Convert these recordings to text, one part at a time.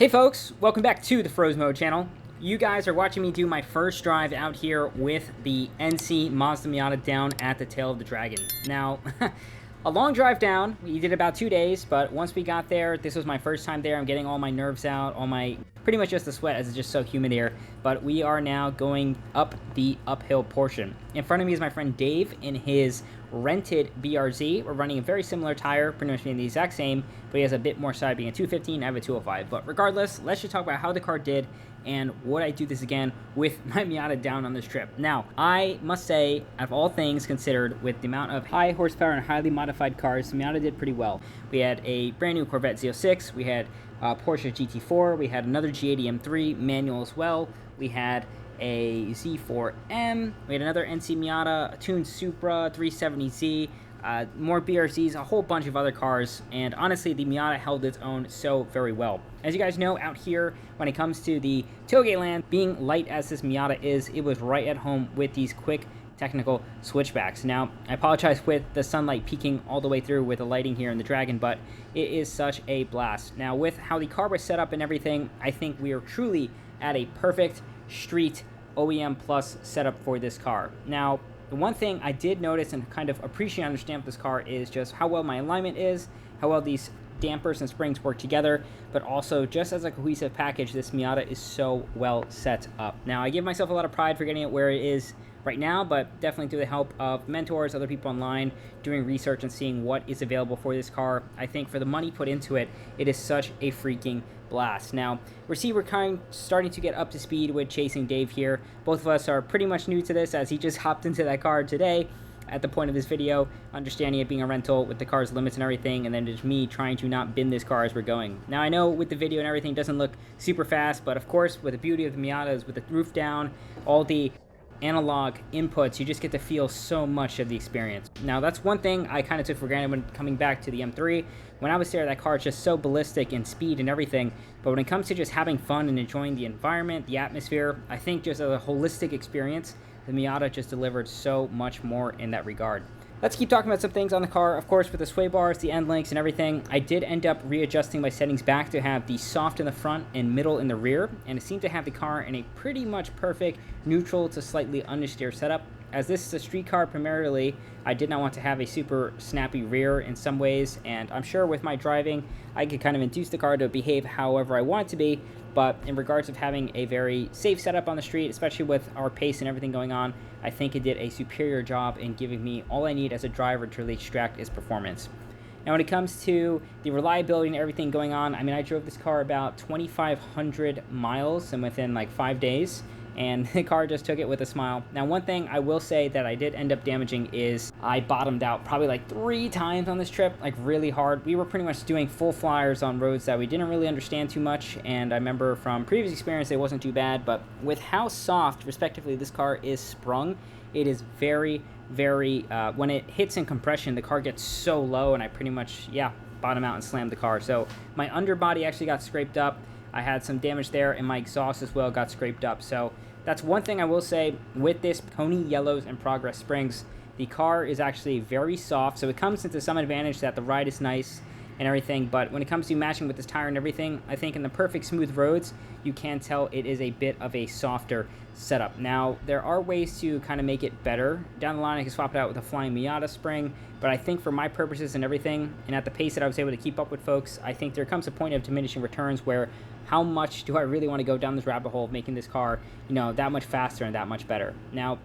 Hey folks, welcome back to the Feroz Mode channel. You guys are watching me do my first drive out here with the NC Mazda Miata down at the tail of the dragon. Now, a long drive down. We did about 2 days, but once we got there, this was my first time there. I'm getting all my nerves out, pretty much just the sweat as it's just so humid here. But we are now going up the uphill portion. In front of me is my friend Dave in his rented BRZ. We're running a very similar tire, pretty much being the exact same, but he has a bit more side being a 215, I have a 205. But regardless, let's just talk about how the car did and would I do this again with my Miata down on this trip. Now, I must say, out of all things considered, with the amount of high horsepower and highly modified cars, the Miata did pretty well. We had a brand new Corvette Z06, we had Porsche GT4, we had another G80 M3 manual as well, we had a Z4M, we had another NC Miata, a tuned Supra, 370Z, more BRZs, a whole bunch of other cars, and honestly, the Miata held its own so very well. As you guys know, out here, when it comes to the tailgate land, being light as this Miata is, it was right at home with these quick technical switchbacks. Now, I apologize with the sunlight peeking all the way through with the lighting here in the Dragon, but it is such a blast. Now, with how the car was set up and everything, I think we are truly at a perfect street OEM Plus setup for this car. Now, the one thing I did notice and kind of appreciate and understand with this car is just how well my alignment is, how well these dampers and springs work together, but also just as a cohesive package, this Miata is so well set up. Now, I give myself a lot of pride for getting it where it is right now, but definitely through the help of mentors, other people online, doing research and seeing what is available for this car. I think for the money put into it, it is such a freaking blast. Now, we're kind of starting to get up to speed with chasing Dave here. Both of us are pretty much new to this as he just hopped into that car today at the point of this video, understanding it being a rental with the car's limits and everything, and then just me trying to not bin this car as we're going. Now, I know with the video and everything, it doesn't look super fast, but of course, with the beauty of the Miata is with the roof down, all the analog inputs, you just get to feel so much of the experience. Now, that's one thing I kind of took for granted when coming back to the M3. When I was there, that car is just so ballistic in speed and everything, but when it comes to just having fun and enjoying the environment, the atmosphere, I think just as a holistic experience, the Miata just delivered so much more in that regard. Let's keep talking about some things on the car. Of course, with the sway bars, the end links, and everything, I did end up readjusting my settings back to have the soft in the front and middle in the rear, and it seemed to have the car in a pretty much perfect neutral to slightly understeer setup. As this is a street car primarily, I did not want to have a super snappy rear in some ways, and I'm sure with my driving, I could kind of induce the car to behave however I want it to be, but in regards of having a very safe setup on the street, especially with our pace and everything going on, I think it did a superior job in giving me all I need as a driver to really extract its performance. Now, when it comes to the reliability and everything going on, I mean, I drove this car about 2,500 miles and within like 5 days, and the car just took it with a smile. Now, one thing I will say that I did end up damaging is I bottomed out probably like 3 times on this trip, like really hard. We were pretty much doing full flyers on roads that we didn't really understand too much, and I remember from previous experience it wasn't too bad, but with how soft, respectively, this car is sprung, it is very, very, when it hits in compression, the car gets so low, and I pretty much, bottom out and slammed the car. So my underbody actually got scraped up. I had some damage there, and my exhaust as well got scraped up. So that's one thing I will say with this Pony Yellows and Progress Springs. The car is actually very soft, so it comes into some advantage that the ride is nice and everything, but when it comes to matching with this tire and everything, I think in the perfect smooth roads, you can tell it is a bit of a softer setup. Now, there are ways to kind of make it better. Down the line, I can swap it out with a Flying Miata spring, but I think for my purposes and everything, and at the pace that I was able to keep up with folks, I think there comes a point of diminishing returns where how much do I really want to go down this rabbit hole of making this car, that much faster and that much better. Now,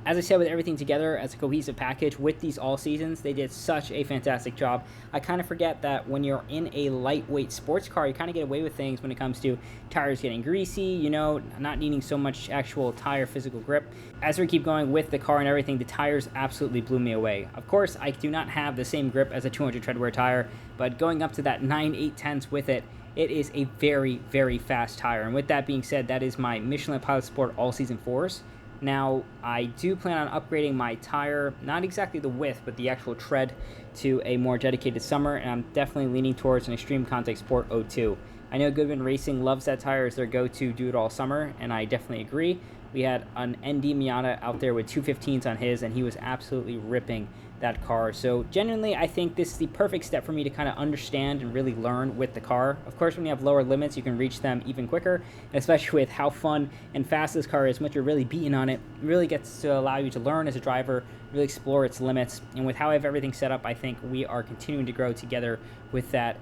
as I said, with everything together as a cohesive package with these all seasons, they did such a fantastic job. I kind of forget that when you're in a lightweight sports car, you kind of get away with things when it comes to tires getting greasy, not needing so much actual tire physical grip. As we keep going with the car and everything, the tires absolutely blew me away. Of course, I do not have the same grip as a 200 treadwear tire, but going up to that 9/8/10 with it, it is a very, very fast tire. And with that being said, that is my Michelin Pilot Sport all-season force. Now, I do plan on upgrading my tire, not exactly the width, but the actual tread to a more dedicated summer, and I'm definitely leaning towards an Extreme Contact Sport 02. I know Goodman Racing loves that tire as their go-to do it all summer, and I definitely agree. We had an ND Miata out there with 215s on his, and he was absolutely ripping that car. So genuinely, I think this is the perfect step for me to kind of understand and really learn with the car. Of course, when you have lower limits, you can reach them even quicker, and especially with how fun and fast this car is, once you're really beating on it, really gets to allow you to learn as a driver, really explore its limits. And with how I have everything set up, I think we are continuing to grow together with that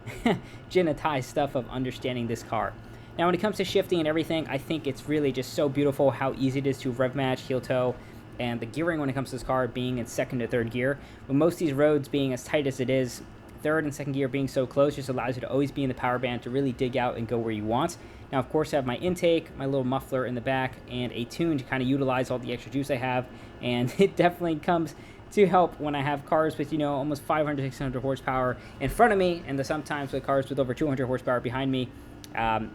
Genotai stuff of understanding this car. Now, when it comes to shifting and everything, I think it's really just so beautiful how easy it is to rev match, heel toe, and the gearing when it comes to this car being in second to third gear. With most of these roads being as tight as it is, third and second gear being so close just allows you to always be in the power band to really dig out and go where you want. Now, of course, I have my intake, my little muffler in the back, and a tune to kind of utilize all the extra juice I have, and it definitely comes to help when I have cars with, almost 500, 600 horsepower in front of me, and sometimes with cars with over 200 horsepower behind me.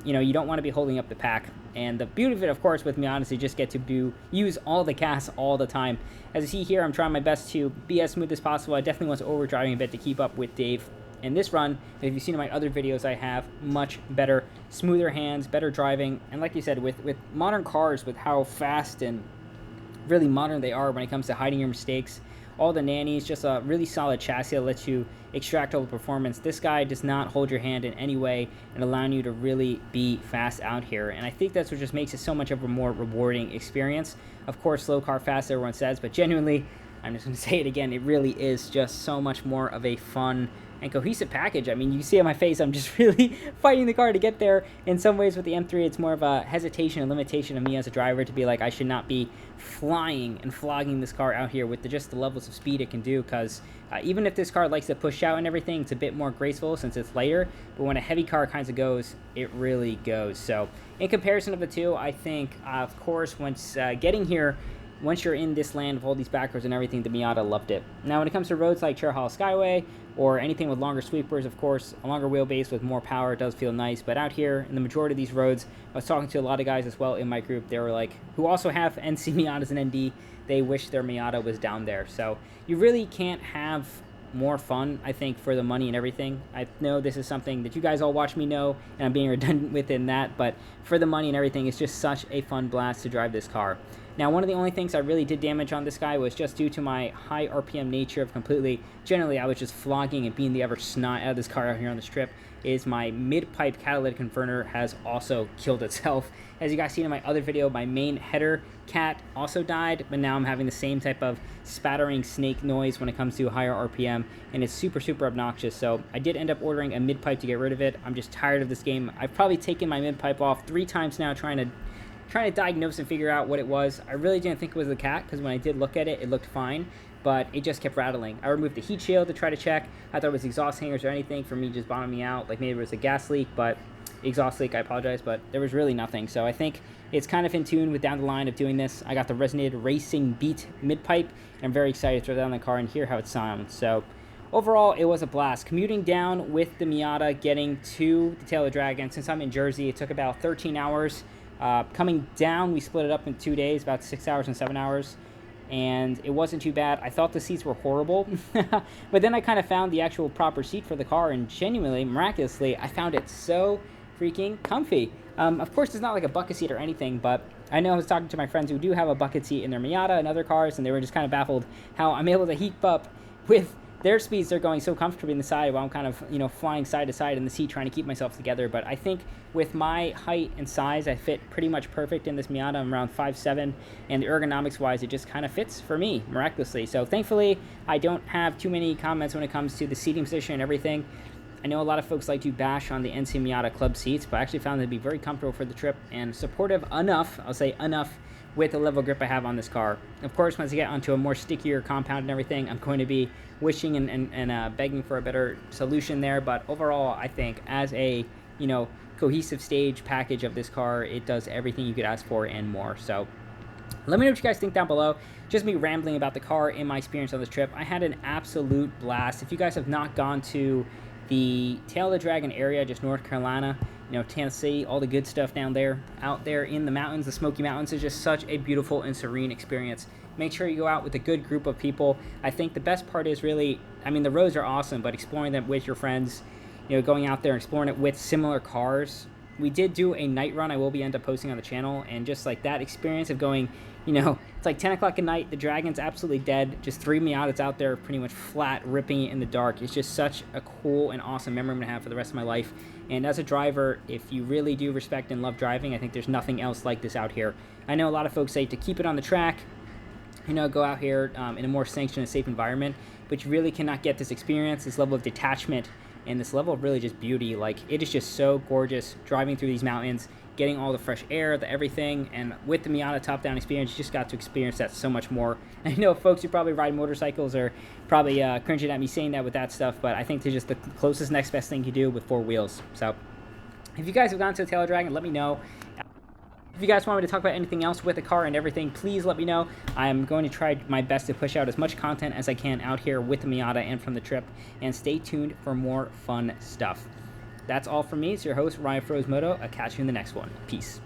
You don't want to be holding up the pack. And the beauty of it, of course, with Miata is you just get to use all the gas all the time. As you see here, I'm trying my best to be as smooth as possible. I definitely was overdriving a bit to keep up with Dave in this run. And if you've seen in my other videos, I have much better, smoother hands, better driving. And like you said, with modern cars, with how fast and really modern they are when it comes to hiding your mistakes, all the nannies, just a really solid chassis that lets you extract all the performance. This guy does not hold your hand in any way and allowing you to really be fast out here. And I think that's what just makes it so much of a more rewarding experience. Of course, slow car fast, everyone says, but genuinely, I'm just going to say it again, it really is just so much more of a fun and cohesive package. I mean, you see on my face, I'm just really fighting the car to get there. In some ways with the M3, it's more of a hesitation and limitation of me as a driver to be like, I should not be flying and flogging this car out here with just the levels of speed it can do, because even if this car likes to push out and everything, it's a bit more graceful since it's lighter, but when a heavy car kind of goes, it really goes. So in comparison of the two, I think, of course, once getting here, once you're in this land of all these backroads and everything, the Miata loved it. Now, when it comes to roads like Cherry Hollow Skyway or anything with longer sweepers, of course, a longer wheelbase with more power does feel nice. But out here, in the majority of these roads, I was talking to a lot of guys as well in my group. They were like, who also have NC Miatas and ND, they wish their Miata was down there. So you really can't have more fun, I think, for the money and everything. I know this is something that you guys all watch me know, and I'm being redundant within that, but for the money and everything, it's just such a fun blast to drive this car. Now, one of the only things I really did damage on this guy was just due to my high RPM nature of generally I was just flogging and being the ever snot out of this car out here on the strip, is my mid-pipe catalytic converter has also killed itself. As you guys seen in my other video, my main header cat also died, but now I'm having the same type of spattering snake noise when it comes to higher RPM, and it's super, super obnoxious. So I did end up ordering a mid-pipe to get rid of it. I'm just tired of this game. I've probably taken my mid-pipe off 3 times now trying to diagnose and figure out what it was. I really didn't think it was the cat, because when I did look at it, it looked fine, but it just kept rattling. I removed the heat shield to try to check. I thought it was exhaust hangers or anything for me just bottoming me out, like maybe it was a gas leak, but exhaust leak, I apologize, but there was really nothing. So I think it's kind of in tune with down the line of doing this. I got the Resonated Racing Beat mid-pipe, and I'm very excited to throw that on the car and hear how it sounds. So overall, it was a blast. Commuting down with the Miata, getting to the Tail of the Dragon, since I'm in Jersey, it took about 13 hours. Coming down, we split it up in 2 days, about 6 hours and 7 hours, and it wasn't too bad. I thought the seats were horrible, but then I kind of found the actual proper seat for the car, and genuinely, miraculously, I found it so freaking comfy. Of course, it's not like a bucket seat or anything, but I know I was talking to my friends who do have a bucket seat in their Miata and other cars, and they were just kind of baffled how I'm able to heat up with their speeds. They're going so comfortably in the side while I'm kind of, flying side to side in the seat trying to keep myself together. But I think with my height and size, I fit pretty much perfect in this Miata. I'm around 5'7", and the ergonomics-wise, it just kind of fits for me, miraculously. So thankfully, I don't have too many comments when it comes to the seating position and everything. I know a lot of folks like to bash on the NC Miata club seats, but I actually found them to be very comfortable for the trip and supportive enough, I'll say enough, with the level of grip I have on this car. Of course, once I get onto a more stickier compound and everything, I'm going to be wishing and begging for a better solution there. But overall, I think as a, cohesive stage package of this car, it does everything you could ask for and more. So let me know what you guys think down below. Just me rambling about the car and my experience on this trip. I had an absolute blast. If you guys have not gone to the Tail of the Dragon area, just North Carolina, Tennessee, all the good stuff down there, out there in the mountains, the Smoky Mountains, is just such a beautiful and serene experience. Make sure you go out with a good group of people. I think the best part is really, the roads are awesome, but exploring them with your friends, going out there and exploring it with similar cars. We did do a night run I will be end up posting on the channel, and just like that experience of going, It's like 10 o'clock at night. The Dragon's absolutely dead. Just 3 Miatas out there pretty much flat, ripping it in the dark. It's just such a cool and awesome memory I'm going to have for the rest of my life. And as a driver, if you really do respect and love driving, I think there's nothing else like this out here. I know a lot of folks say to keep it on the track, you know, go out here in a more sanctioned and safe environment, but you really cannot get this experience, this level of detachment, and this level of really just beauty. Like, it is just so gorgeous driving through these mountains, getting all the fresh air, the everything, and with the Miata top-down experience, you just got to experience that so much more. I know folks who probably ride motorcycles are probably cringing at me saying that with that stuff, but I think they're just the closest next best thing you do with 4 wheels. So if you guys have gone to the Tail of the Dragon, let me know. If you guys want me to talk about anything else with the car and everything, please let me know. I'm going to try my best to push out as much content as I can out here with the Miata and from the trip, and stay tuned for more fun stuff. That's all from me. It's your host, Ryan Feroz Moto. I'll catch you in the next one. Peace.